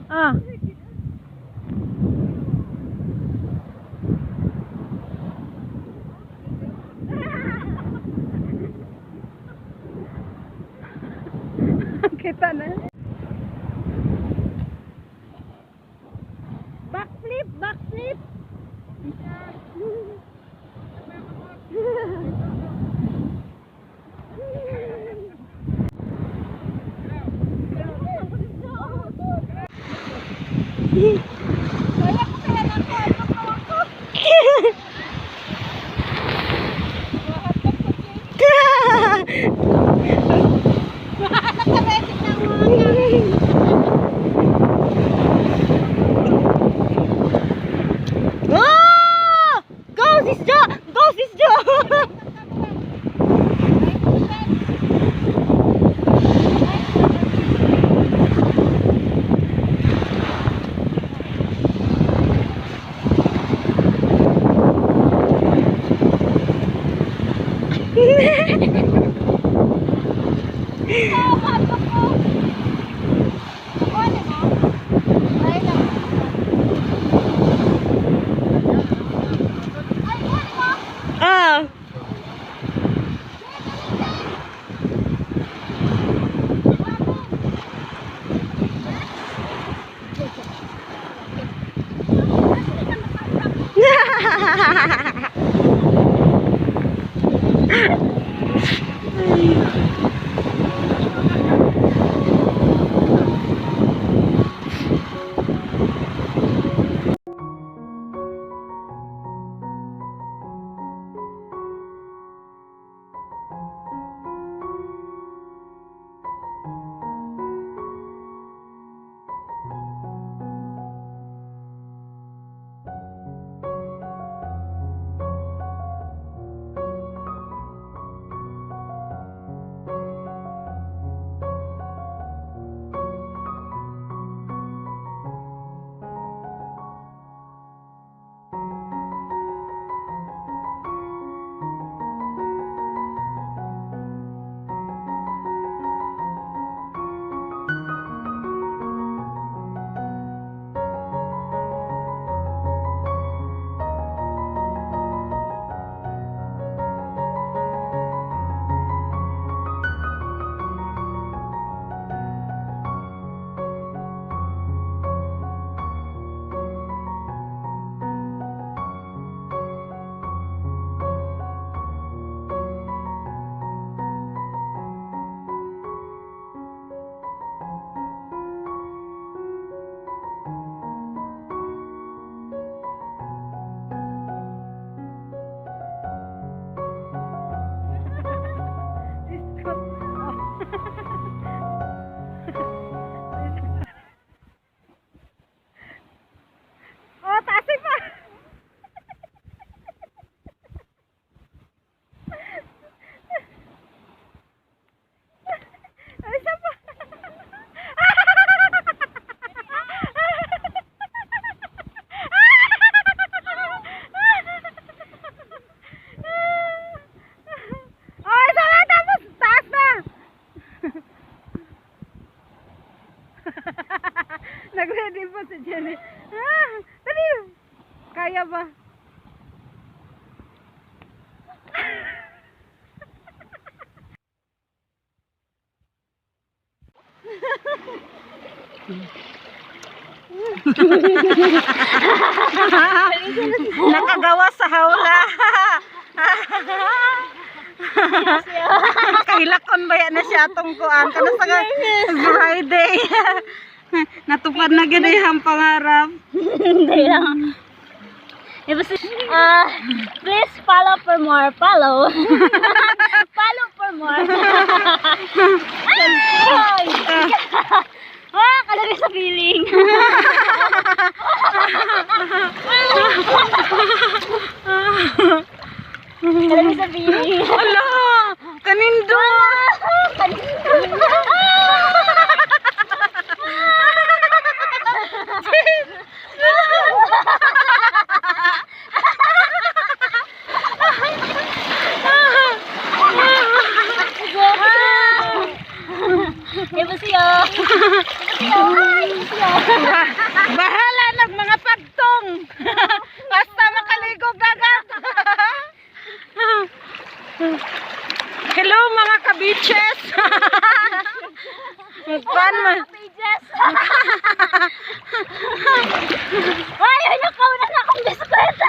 Ah. Kita na. Backflip, backflip. Kaya ko kaya lang ko, ako. Nakabesik na ako. Ah! Go Sisjo! Go Sisjo! Ah. Oh, taas pa. Ay, isa pa. Oh, isa na, tapos taas na. Nag-ready po si Jenny. Dali. Kaya ba? Nakagawa sa hawla. Kailakon ba yan na siya atong kuan? Kana sa Friday. Natupad na gid ang pangarap. Hindi lang. Please follow for more. Follow. Follow for more. Ay! Kalagay sa feeling. Kalagay sa feeling. Ala! Kanindo! Kanindo! Ibusyo. Ay, ibusyo. Bahala ng mga pagtong. Basta makaligog agad. Hello mga kabiches. Magpan mo. Pages. Ay, nakaw na akong bisikleta.